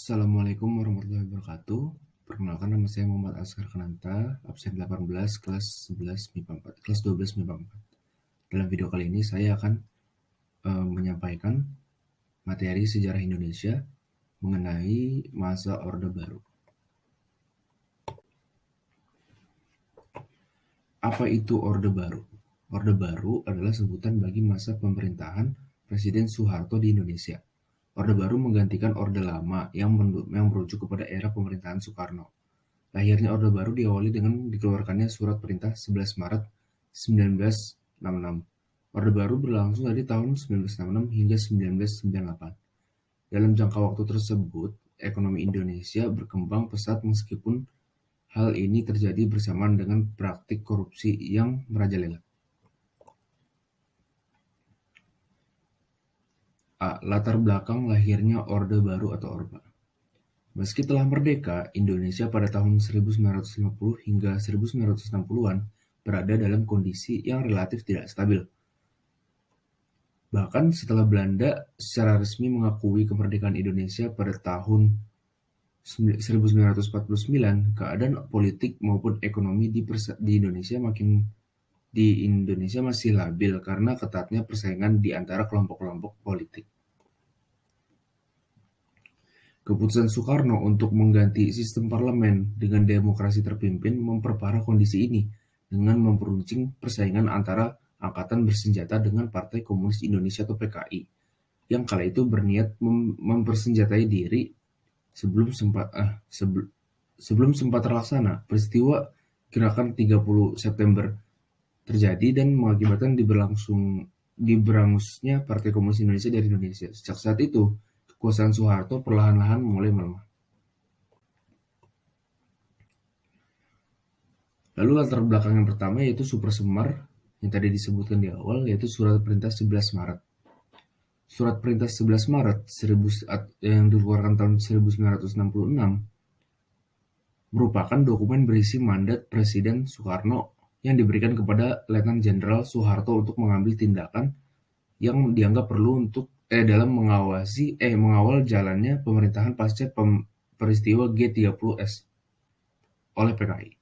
Assalamualaikum warahmatullahi wabarakatuh. Perkenalkan, nama saya Muhammad Askar Kananta, absen 18 kelas 11 MIPA 4, kelas 12 MIPA 4. Dalam video kali ini saya akan menyampaikan materi sejarah Indonesia mengenai masa Orde Baru. Apa itu Orde Baru? Orde Baru adalah sebutan bagi masa pemerintahan Presiden Soeharto di Indonesia. Orde Baru menggantikan Orde Lama yang merujuk kepada era pemerintahan Soekarno. Lahirnya Orde Baru diawali dengan dikeluarkannya Surat Perintah 11 Maret 1966. Orde Baru berlangsung dari tahun 1966 hingga 1998. Dalam jangka waktu tersebut, ekonomi Indonesia berkembang pesat meskipun hal ini terjadi bersamaan dengan praktik korupsi yang merajalela. Latar belakang lahirnya Orde Baru atau Orba. Meski telah merdeka, Indonesia pada tahun 1950 hingga 1960-an berada dalam kondisi yang relatif tidak stabil. Bahkan setelah Belanda secara resmi mengakui kemerdekaan Indonesia pada tahun 1949, keadaan politik maupun ekonomi di Indonesia masih labil karena ketatnya persaingan di antara kelompok-kelompok politik. Keputusan Soekarno untuk mengganti sistem parlemen dengan demokrasi terpimpin memperparah kondisi ini dengan memperuncing persaingan antara angkatan bersenjata dengan Partai Komunis Indonesia atau PKI yang kala itu berniat mempersenjatai diri sebelum sempat terlaksana peristiwa Gerakan 30 September terjadi dan mengakibatkan diberangusnya Partai Komunis Indonesia dari Indonesia. Sejak saat itu, kekuasaan Soeharto perlahan-lahan mulai melemah. Lalu latar belakang yang pertama yaitu Super Semar yang tadi disebutkan di awal, yaitu Surat Perintah 11 Maret. Surat Perintah 11 Maret yang dikeluarkan tahun 1966 merupakan dokumen berisi mandat Presiden Soekarno yang diberikan kepada Letnan Jenderal Soeharto untuk mengambil tindakan yang dianggap perlu untuk dalam mengawal jalannya pemerintahan pasca peristiwa G30S oleh PKI.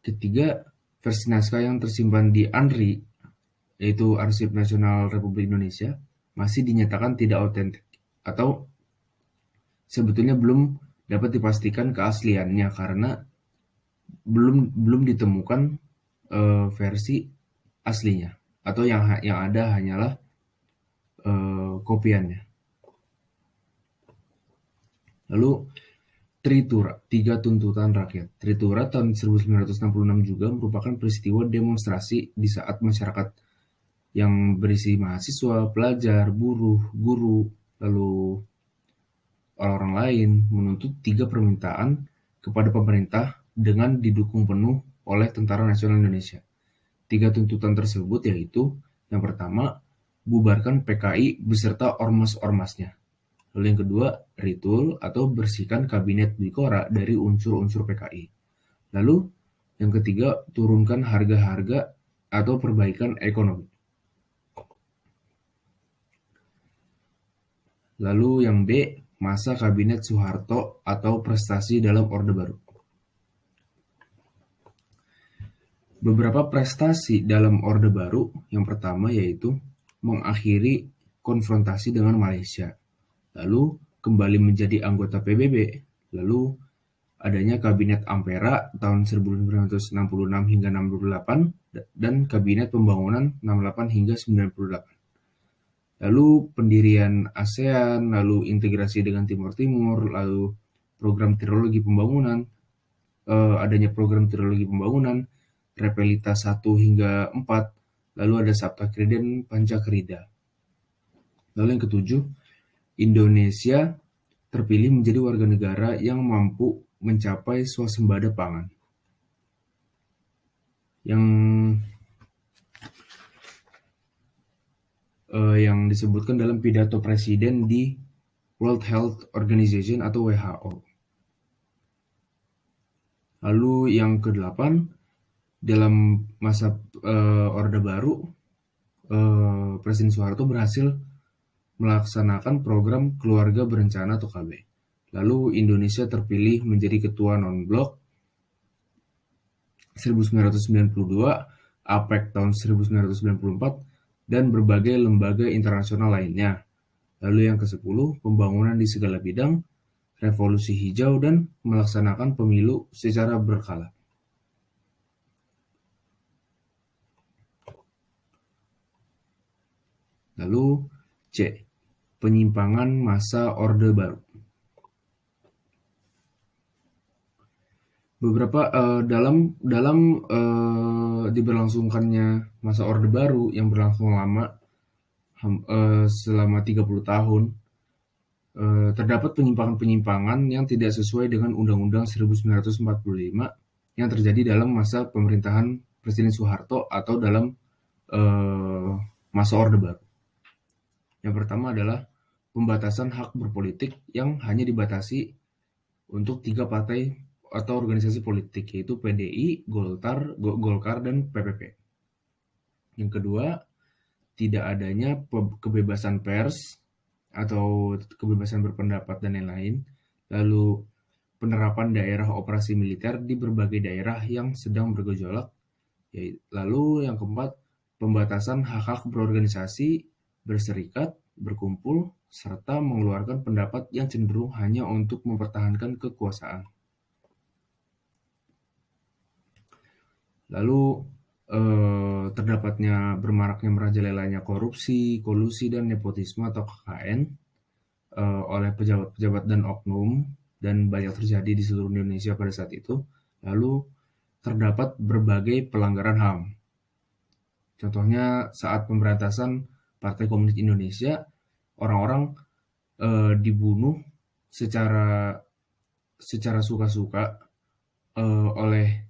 Ketiga, versi naskah yang tersimpan di ANRI, yaitu Arsip Nasional Republik Indonesia, masih dinyatakan tidak otentik atau sebetulnya belum dapat dipastikan keasliannya karena belum ditemukan versi aslinya atau yang ada hanyalah kopiannya. Lalu Tritura, 3 tuntutan rakyat. Tritura tahun 1966 juga merupakan peristiwa demonstrasi di saat masyarakat yang berisi mahasiswa, pelajar, buruh, guru, lalu orang-orang lain menuntut 3 permintaan kepada pemerintah dengan didukung penuh oleh Tentara Nasional Indonesia. 3 tuntutan tersebut yaitu, yang pertama, bubarkan PKI beserta ormas-ormasnya. Lalu yang kedua, ritual atau bersihkan kabinet Bikora dari unsur-unsur PKI. Lalu yang ketiga, turunkan harga-harga atau perbaikan ekonomi. Lalu yang B, masa kabinet Soeharto atau prestasi dalam Orde Baru. Beberapa prestasi dalam Orde Baru, yang pertama yaitu mengakhiri konfrontasi dengan Malaysia, lalu kembali menjadi anggota PBB, lalu adanya Kabinet Ampera tahun 1966 hingga 68, dan Kabinet Pembangunan 68 hingga 98. Lalu pendirian ASEAN, lalu integrasi dengan Timur Timur, lalu program trilogi pembangunan, adanya program trilogi pembangunan, Repelita 1 hingga 4, lalu ada Saptakrida dan Pancakrida. Lalu yang ketujuh, Indonesia terpilih menjadi warga negara yang mampu mencapai swasembada pangan. Yang disebutkan dalam pidato presiden di World Health Organization atau WHO. Lalu yang ke-8, dalam masa Orde Baru, Presiden Soeharto berhasil melaksanakan program keluarga berencana atau KB. Lalu Indonesia terpilih menjadi ketua non-blok 1992, APEC tahun 1994, dan berbagai lembaga internasional lainnya. Lalu yang ke-10, pembangunan di segala bidang, revolusi hijau, dan melaksanakan pemilu secara berkala. Lalu C, penyimpangan masa Orde Baru. Beberapa dalam diberlangsungkannya masa Orde Baru yang berlangsung lama selama 30 tahun, terdapat penyimpangan-penyimpangan yang tidak sesuai dengan Undang-Undang 1945 yang terjadi dalam masa pemerintahan Presiden Soeharto atau dalam masa Orde Baru. Yang pertama adalah pembatasan hak berpolitik yang hanya dibatasi untuk 3 partai atau organisasi politik, yaitu PDI, Golkar, dan PPP. Yang kedua, tidak adanya kebebasan pers atau kebebasan berpendapat dan lain-lain. Lalu penerapan daerah operasi militer di berbagai daerah yang sedang bergejolak. Lalu yang keempat, pembatasan hak-hak berorganisasi, berserikat, berkumpul, serta mengeluarkan pendapat yang cenderung hanya untuk mempertahankan kekuasaan. Lalu terdapatnya bermaraknya merajalelanya korupsi, kolusi, dan nepotisme atau KKN oleh pejabat-pejabat dan oknum, dan banyak terjadi di seluruh Indonesia pada saat itu. Lalu terdapat berbagai pelanggaran HAM. Contohnya saat pemberantasan Partai Komunis Indonesia, orang-orang dibunuh secara suka-suka oleh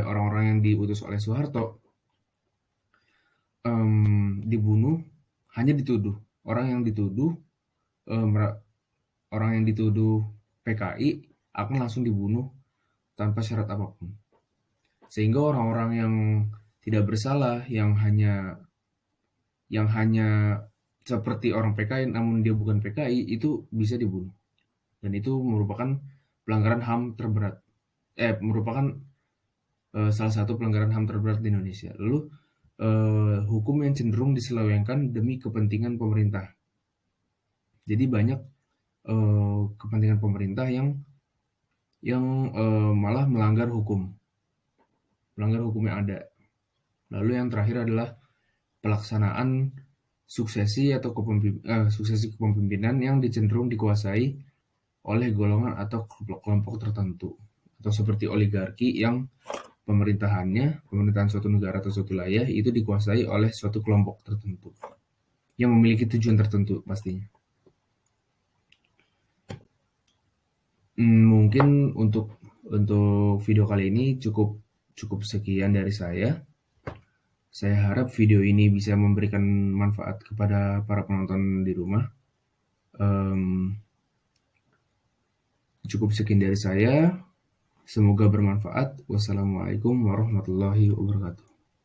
orang-orang yang diutus oleh Soeharto. Dibunuh hanya dituduh orang yang dituduh PKI akan langsung dibunuh tanpa syarat apapun, sehingga orang-orang yang tidak bersalah, yang hanya seperti orang PKI namun dia bukan PKI, itu bisa dibunuh. Dan itu merupakan pelanggaran HAM terberat, merupakan salah satu pelanggaran HAM terberat di Indonesia. Lalu hukum yang cenderung diselewengkan demi kepentingan pemerintah. Jadi banyak kepentingan pemerintah yang malah melanggar hukum yang ada. Lalu yang terakhir adalah pelaksanaan suksesi kepemimpinan yang cenderung dikuasai oleh golongan atau kelompok tertentu, atau seperti oligarki yang pemerintahan suatu negara atau suatu wilayah itu dikuasai oleh suatu kelompok tertentu yang memiliki tujuan tertentu pastinya. Mungkin untuk video kali ini cukup sekian dari saya. Saya harap video ini bisa memberikan manfaat kepada para penonton di rumah. Cukup sekian dari saya. Semoga bermanfaat. Wassalamualaikum warahmatullahi wabarakatuh.